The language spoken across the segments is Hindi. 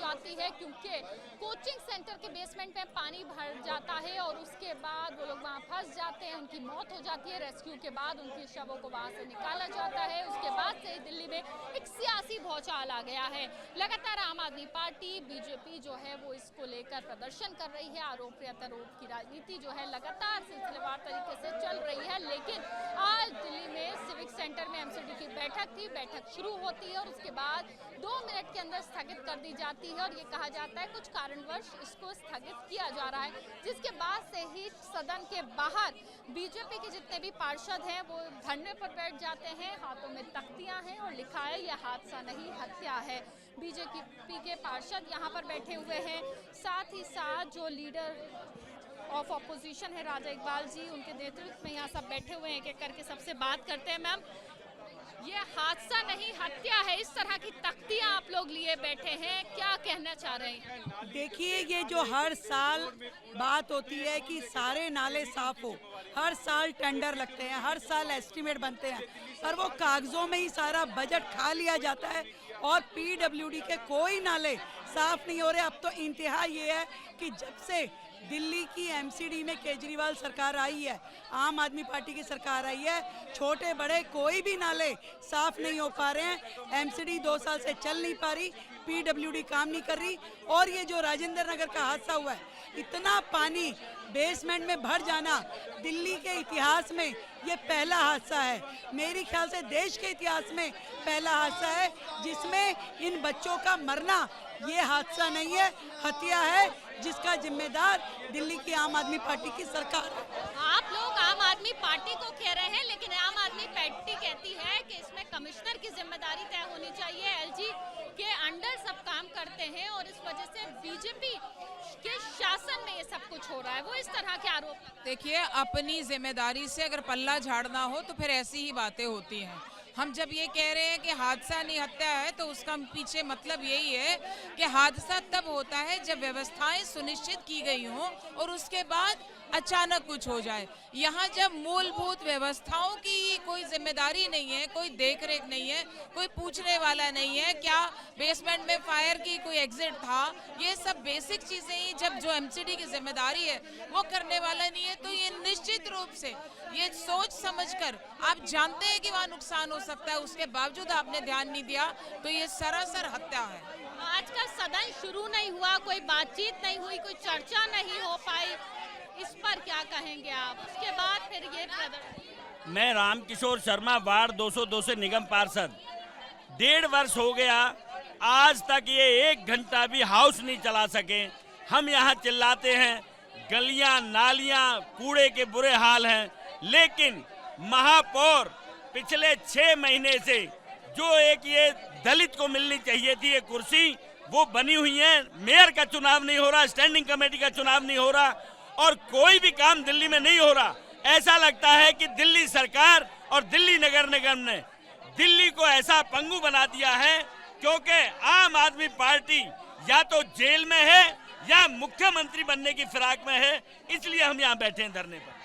जाती है, क्योंकि कोचिंग सेंटर के बेसमेंट में पानी भर जाता है और उसके बाद वो लोग वहाँ फंस जाते हैं, उनकी मौत हो जाती है। रेस्क्यू के बाद उनके शवों को वहाँ से निकाला जाता है। उसके बाद से दिल्ली में एक सियासी भौचाल आ गया है। लगातार आम आदमी पार्टी, बीजेपी जो है वो इसको लेकर प्रदर्शन कर रही है। आरोप प्रत्यारोप की राजनीति जो है लगातार सिलसिलेवार तरीके से चल रही है। लेकिन आज दिल्ली में सिविक सेंटर में एमसीडी की बैठक थी। बैठक शुरू होती है और उसके बाद 2 मिनट के अंदर स्थगित कर दी जाती है और ये कहा जाता है कुछ कारणवश इसको स्थगित किया जा रहा है, जिसके बाद से ही सदन के बाहर बीजेपी के जितने भी पार्षद हैं वो धरने पर बैठ जाते हैं। हाथों में तख्तियां हैं और लिखा है यह हादसा नहीं हत्या है। बीजेपी के पार्षद यहाँ पर बैठे हुए हैं। साथ ही साथ जो लीडर ऑफ ऑपोजिशन है राजा इकबाल जी, उनके नेतृत्व में यहाँ सब बैठे हुए हैं। एक एक करके सबसे बात करते हैं। मैम, ये हादसा नहीं हत्या है, इस तरह की तख्तियां आप लोग लिए बैठे हैं, क्या कहना चाह रहे हैं? देखिए, ये जो हर साल बात होती है कि सारे नाले साफ हो, हर साल टेंडर लगते हैं, हर साल एस्टीमेट बनते हैं, पर वो कागजों में ही सारा बजट खा लिया जाता है और पीडब्ल्यूडी के कोई नाले साफ नहीं हो रहे। अब तो इंतहा ये है कि जब से दिल्ली की एमसीडी में केजरीवाल सरकार आई है, आम आदमी पार्टी की सरकार आई है, छोटे बड़े कोई भी नाले साफ नहीं हो पा रहे हैं। एमसीडी 2 साल से चल नहीं पा रही, पीडब्ल्यूडी काम नहीं कर रही। और ये जो राजेंद्र नगर का हादसा हुआ है, इतना पानी बेसमेंट में भर जाना दिल्ली के इतिहास में ये पहला हादसा है। मेरे ख्याल से देश के इतिहास में पहला हादसा है जिसमें इन बच्चों का मरना ये हादसा नहीं है, हत्या है, जिसका जिम्मेदार दिल्ली की आम आदमी पार्टी की सरकार है। आप लोग आम आदमी पार्टी को कह रहे हैं, लेकिन आम आदमी पार्टी कहती है कि इसमें कमिश्नर की जिम्मेदारी तय होनी चाहिए। एलजी के अंडर सब काम करते हैं और इस वजह से बीजेपी के शासन में ये सब कुछ हो रहा है। वो इस तरह के आरोप। देखिए, अपनी जिम्मेदारी से अगर पल्ला झाड़ना हो तो फिर ऐसी ही बातें होती हैं। हम जब ये कह रहे हैं कि हादसा नहीं हत्या है, तो उसका पीछे मतलब यही है कि हादसा तब होता है जब व्यवस्थाएं सुनिश्चित की गई हों और उसके बाद अचानक कुछ हो जाए। यहाँ जब मूलभूत व्यवस्थाओं की कोई जिम्मेदारी नहीं है, कोई देखरेख नहीं है, कोई पूछने वाला नहीं है, क्या बेसमेंट में फायर की कोई एग्जिट था, ये सब बेसिक चीजें ही जब जो एमसीडी की जिम्मेदारी है वो करने वाला नहीं है, तो ये निश्चित रूप से ये सोच समझकर, आप जानते हैं कि वहाँ नुकसान हो सकता है, उसके बावजूद आपने ध्यान नहीं दिया, तो ये सरासर हत्या है। आज का सदन शुरू नहीं हुआ, कोई बातचीत नहीं हुई, कोई चर्चा नहीं हो पाई, इस पर क्या कहेंगे आप? उसके बाद फिर ये प्रदर्शन। मैं रामकिशोर शर्मा, वार्ड 202 से निगम पार्षद। 1.5 वर्ष हो गया, आज तक ये 1 घंटा भी हाउस नहीं चला सके। हम यहाँ चिल्लाते हैं, गलियां नालियां कूड़े के बुरे हाल हैं, लेकिन महापौर पिछले 6 महीने से जो एक ये दलित को मिलनी चाहिए थी ये कुर्सी, वो बनी हुई है। मेयर का चुनाव नहीं हो रहा, स्टैंडिंग कमेटी का चुनाव नहीं हो रहा और कोई भी काम दिल्ली में नहीं हो रहा। ऐसा लगता है कि दिल्ली सरकार और दिल्ली नगर निगम ने दिल्ली को ऐसा पंगु बना दिया है, क्योंकि आम आदमी पार्टी या तो जेल में है या मुख्यमंत्री बनने की फिराक में है, इसलिए हम यहाँ बैठे हैं धरने पर।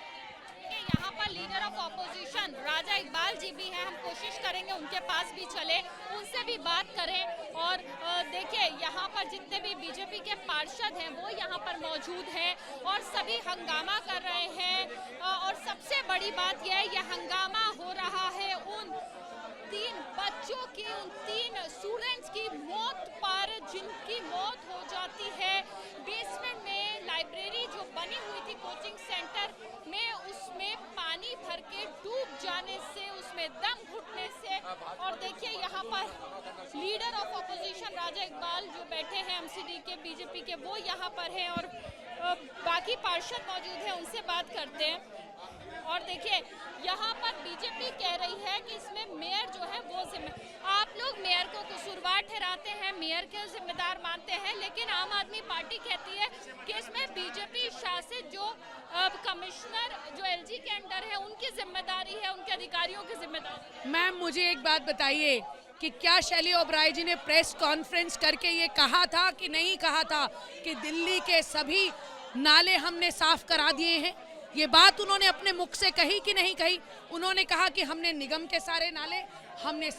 यहाँ पर लीडर ऑफ ऑपोजिशन राजा इकबाल जी भी हैं, हम कोशिश करेंगे उनके पास भी चले, उनसे भी बात करें। और देखिए, यहाँ पर जितने भी बीजेपी के पार्षद हैं वो यहाँ पर मौजूद हैं और सभी हंगामा कर रहे हैं। और सबसे बड़ी बात यह है, यह हंगामा हो रहा है उन 3 बच्चों की, उन 3 स्टूडेंट्स की मौत पर, जिनकी मौत हो जाती है बेसमेंट में। लाइब्रेरी जो बनी हुई थी कोचिंग सेंटर में, उसमें पानी भर के डूब जाने से, उसमें दम घुटने से। और देखिए, यहाँ पर लीडर ऑफ ऑपोजिशन राजा इकबाल जो बैठे हैं एमसीडी के, बीजेपी के, वो यहाँ पर हैं और बाकी पार्षद मौजूद हैं, उनसे बात करते हैं। और देखिए, यहाँ पर बीजेपी कह रही है कि इसमें मेयर जो है वो आप लोग मेयर को कसूरवार ठहराते हैं, मेयर के जिम्मेदार मानते हैं, लेकिन आम आदमी पार्टी कहती है कि इसमें बीजेपी शासित जो कमिश्नर जो एलजी के अंडर है उनकी जिम्मेदारी है, उनके अधिकारियों की जिम्मेदारी। मैम, मुझे एक बात बताइए कि क्या शैली ओबराय जी ने प्रेस कॉन्फ्रेंस करके ये कहा था कि नहीं कहा था कि दिल्ली के सभी नाले हमने साफ करा दिए हैं? ये बात उन्होंने अपने मुख से कही कि नहीं कही? उन्होंने कहा कि हमने निगम के सारे नाले, हमने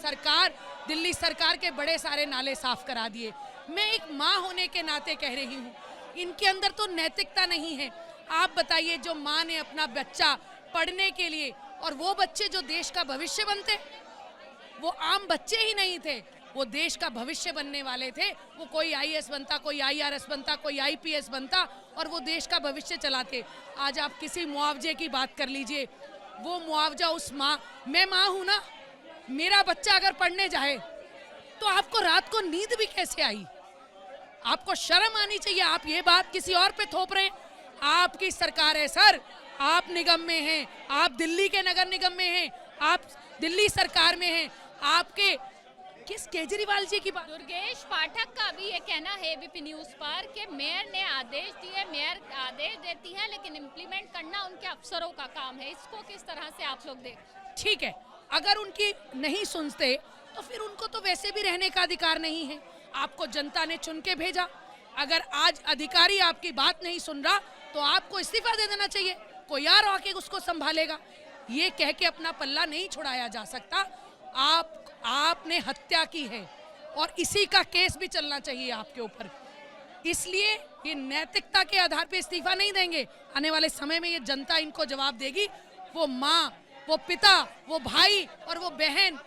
दिल्ली सरकार के बड़े सारे नाले साफ करा दिए। मैं एक माँ होने के नाते कह रही हूँ, इनके अंदर तो नैतिकता नहीं है। आप बताइए, जो माँ ने अपना बच्चा पढ़ने के लिए, और वो बच्चे जो देश का भविष्य बनते, वो आम बच्चे ही नहीं थे, वो देश का भविष्य बनने वाले थे। वो कोई आईएएस बनता, कोई आईआरएस बनता, कोई आईपीएस बनता, और वो देश का भविष्य चलाते। आज आप किसी मुआवजे की बात कर लीजिए, वो मुआवजा उस माँ, मैं माँ हूँ ना, मेरा बच्चा अगर पढ़ने जाए तो आपको रात को नींद भी कैसे आई? आपको शर्म आनी चाहिए। आप ये बात किसी और पे थोप रहे हैं। आपकी सरकार है सर, आप निगम में हैं, आप दिल्ली के नगर निगम में हैं, आप दिल्ली सरकार में हैं। आपके किस केजरीवाल जी की बात? दुर्गेश पाठक का भी ये कहना है एबीपी न्यूज पर कि मेयर ने आदेश दिए, मेयर आदेश देती है, लेकिन इम्प्लीमेंट करना उनके अफसरों का काम है। इसको किस तरह से आप लोग देख? ठीक है, अगर उनकी नहीं सुनते तो फिर उनको तो वैसे भी रहने का अधिकार नहीं है। आपको जनता ने चुन के भेजा। अगर आज अधिकारी आपकी बात नहीं सुन रहा तो आपको इस्तीफा दे देना चाहिए, कोई और आके उसको संभालेगा। ये कह के अपना पल्ला नहीं छुड़ाया जा सकता। आपने हत्या की है और इसी का केस भी चलना चाहिए आपके ऊपर। इसलिए ये नैतिकता के आधार पे इस्तीफा नहीं देंगे। आने वाले समय में ये जनता इनको जवाब देगी। वो माँ, वो पिता, वो भाई और वो बहन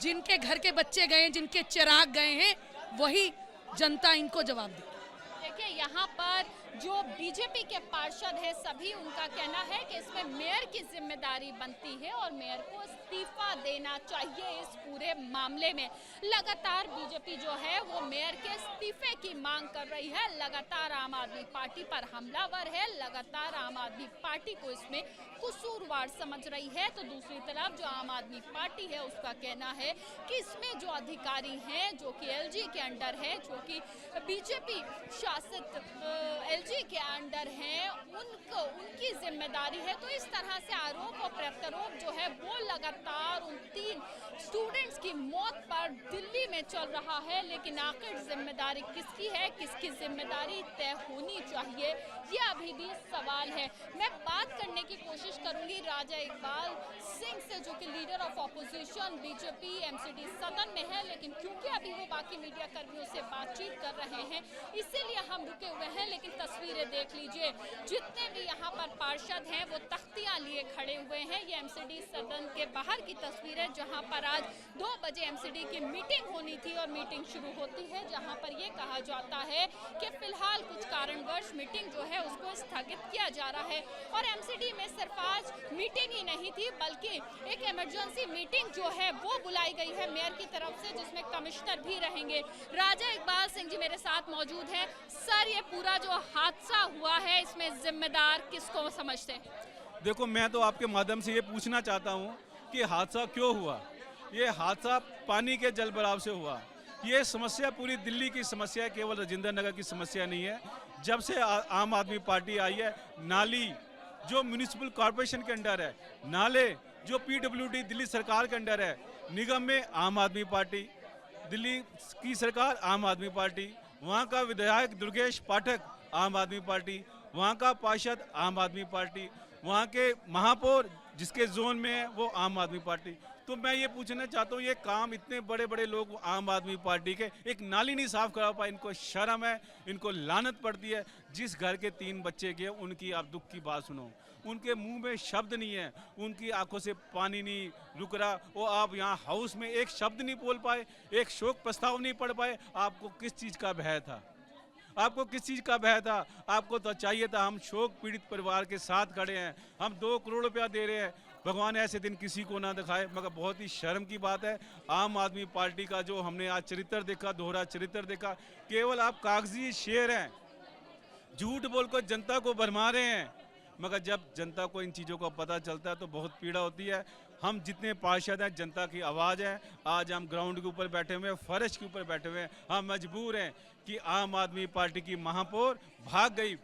जिनके घर के बच्चे गए, जिनके चिराग गए हैं, वही जनता इनको जवाब देगी। देखिए, यहाँ पर जो बीजेपी के पार्षद है, सभी उनका कहना है कि इसमें मेयर की जिम्मेदारी बनती है और मेयर को इस्तीफा देना चाहिए इस पूरे मामले में। लगातार बीजेपी जो है वो मेयर के इस्तीफे की मांग कर रही है। लगातार आम आदमी पार्टी पर हमलावर है, लगातार आम आदमी पार्टी को इसमें कसूरवार समझ रही है। तो दूसरी तरफ जो आम आदमी पार्टी है उसका कहना है कि इसमें जो अधिकारी हैं, जो कि एलजी के अंडर है, जो कि बीजेपी शासित एलजी के अंडर हैं, उनकी जिम्मेदारी है। तो इस तरह से आरोप और प्रत्यारोप जो है वो लगातार उन 3 स्टूडेंट्स की मौत पर दिल्ली में चल रहा है। लेकिन आखिर जिम्मेदारी किसकी है, किसकी जिम्मेदारी तय होनी चाहिए, ये अभी भी सवाल है। मैं बात करने की कोशिश करूंगी राजा इकबाल सिंह से, जो कि leader of opposition BJP MCD सदन में है, लेकिन क्योंकि अभी वो बाकी मीडिया कर्मियों से बातचीत कर रहे हैं इसीलिए हम रुके हुए हैं। लेकिन तस्वीरें देख लीजिए, जितने भी यहाँ पर पार्षद हैं वो तख्तियां लिए खड़े हुए हैं। ये एमसीडी सदन के बाहर की तस्वीर है, जहाँ पर आज 2 बजे एमसीडी की मीटिंग होनी थी और मीटिंग शुरू होती है, जहाँ पर ये कहा जाता है कि फिलहाल कुछ कारणवश मीटिंग जो है उसको स्थगित किया जा रहा है। और एमसीडी में सिर्फ आज मीटिंग ही नहीं थी, बल्कि एक इमरजेंसी मीटिंग जो है वो बुलाई गई है मेयर की तरफ से, जिसमें कमिश्नर भी रहेंगे। राजा इकबाल सिंह जी मेरे साथ मौजूद हैं। सर, ये पूरा जो हादसा हुआ है इसमें जिम्मेदार किसको समझते हैं? देखो, मैं तो आपके माध्यम से ये पूछना चाहता हूँ कि हादसा क्यों हुआ। ये हादसा पानी के जल भराव से हुआ। ये समस्या पूरी दिल्ली की समस्या है, केवल राजेंद्र नगर की समस्या नहीं है। जब से आम आदमी पार्टी आई है, नाली जो म्यूनिसिपल कॉर्पोरेशन के अंडर है, नाले जो पीडब्ल्यूडी दिल्ली सरकार के अंडर है, निगम में आम आदमी पार्टी, दिल्ली की सरकार आम आदमी पार्टी, वहाँ का विधायक दुर्गेश पाठक आम आदमी पार्टी, वहाँ का पार्षद आम आदमी पार्टी, वहाँ के महापौर जिसके जोन में है वो आम आदमी पार्टी। तो मैं ये पूछना चाहता हूँ, ये काम इतने बड़े बड़े लोग आम आदमी पार्टी के एक नाली नहीं साफ करा पाए, इनको शर्म है, इनको लानत पड़ती है। जिस घर के 3 बच्चे के उनकी आप दुख की बात सुनो, उनके मुंह में शब्द नहीं है, उनकी आंखों से पानी नहीं रुक रहा। वो आप यहाँ हाउस में एक शब्द नहीं बोल पाए, एक शोक प्रस्ताव नहीं पढ़ पाए। आपको किस चीज़ का भय था? आपको किस चीज़ का भय था? आपको तो चाहिए था हम शोक पीड़ित परिवार के साथ खड़े हैं, हम 2 करोड़ रुपया दे रहे हैं, भगवान ऐसे दिन किसी को ना दिखाए। मगर बहुत ही शर्म की बात है, आम आदमी पार्टी का जो हमने आज चरित्र देखा, दोहरा चरित्र देखा, केवल आप कागजी शेर हैं, झूठ बोलकर जनता को भरमा रहे हैं। मगर जब जनता को इन चीज़ों का पता चलता है तो बहुत पीड़ा होती है। हम जितने पार्षद हैं, जनता की आवाज़ है। आज हम ग्राउंड के ऊपर बैठे हुए हैं, फर्श के ऊपर बैठे हुए हैं। हम मजबूर हैं कि आम आदमी पार्टी की महापौर भाग गई,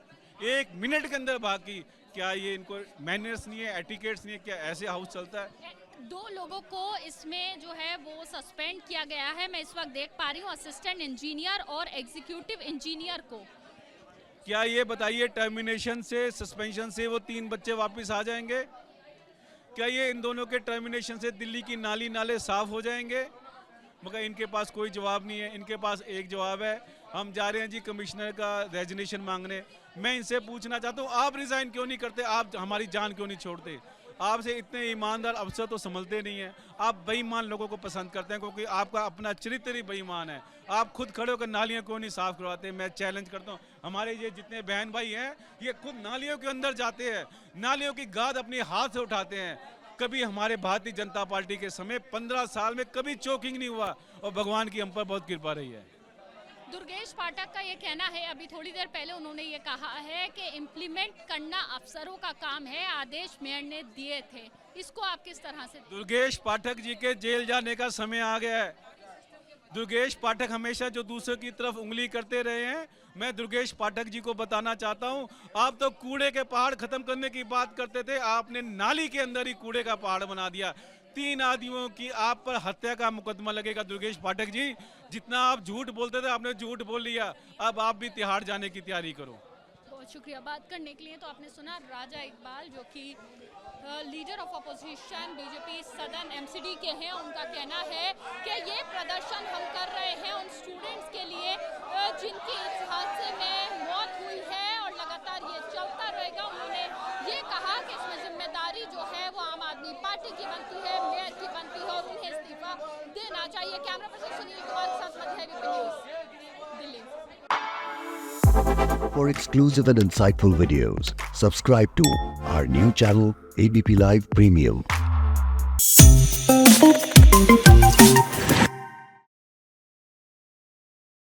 1 मिनट के अंदर भागी। क्या ये इनको मैनर्स नहीं है, एटिकेट्स नहीं है? क्या ऐसे हाउस चलता है? 2 लोगों को इसमें जो है वो सस्पेंड किया गया है। मैं इस वक्त देख पा रही हूँ असिस्टेंट इंजीनियर और एग्जीक्यूटिव इंजीनियर को। क्या ये बताइए, टर्मिनेशन से, सस्पेंशन से वो 3 बच्चे वापस आ जाएंगे? क्या ये इन दोनों के टर्मिनेशन से दिल्ली की नाली नाले साफ हो जाएंगे? मगर इनके पास कोई जवाब नहीं है। इनके पास एक जवाब है, हम जा रहे हैं जी कमिश्नर का रेजिग्नेशन मांगने। मैं इनसे पूछना चाहता हूँ, आप रिज़ाइन क्यों नहीं करते? आप हमारी जान क्यों नहीं छोड़ते? आपसे इतने ईमानदार अफसर तो संभलते नहीं हैं। आप बेईमान लोगों को पसंद करते हैं क्योंकि आपका अपना चरित्र ही बेईमान है। आप खुद खड़े होकर नालियाँ क्यों नहीं साफ करवाते? मैं चैलेंज करता हूँ, हमारे ये जितने बहन भाई हैं ये खुद नालियों के अंदर जाते हैं, नालियों की गाद अपने हाथ से उठाते हैं। कभी हमारे भारतीय जनता पार्टी के समय 15 साल में कभी चोकिंग नहीं हुआ और भगवान की हम पर बहुत कृपा रही है। दुर्गेश पाठक का ये कहना है, अभी थोड़ी देर पहले उन्होंने ये कहा है कि इम्प्लीमेंट करना अफसरों का काम है, आदेश मेयर ने दिए थे। इसको आप किस तरह से? दुर्गेश पाठक जी के जेल जाने का समय आ गया है। दुर्गेश पाठक हमेशा जो दूसरों की तरफ उंगली करते रहे हैं, मैं दुर्गेश पाठक जी को बताना चाहता हूं, आप तो कूड़े के पहाड़ खत्म करने की बात करते थे, आपने नाली के अंदर ही कूड़े का पहाड़ बना दिया। 3 आदमियों की आप पर हत्या का मुकदमा लगेगा दुर्गेश पाठक जी। जितना आप झूठ बोलते थे आपने झूठ बोल लिया, अब आप भी तिहाड़ जाने की तैयारी करो। बहुत शुक्रिया बात करने के लिए। तो आपने सुना राजा इकबाल जो कि लीडर ऑफ अपोजिशन बीजेपी सदन एमसीडी के हैं। उनका कहना है कि ये प्रदर्शन हम कर रहे हैं उन स्टूडेंट्स के लिए जिनकी इस हादसे में मौत हुई है और लगातार ये चलता रहेगा। उन्होंने ये कहा कि इसमें जिम्मेदारी जो है वो आम आदमी पार्टी की बनती है, मेयर की बनती है और उन्हें इस्तीफा देना चाहिए। कैमरा पर्सन सुनील कुमार के साथ Madhya news Delhi. For exclusive and insightful videos, subscribe to our new channel ABP Live Premium.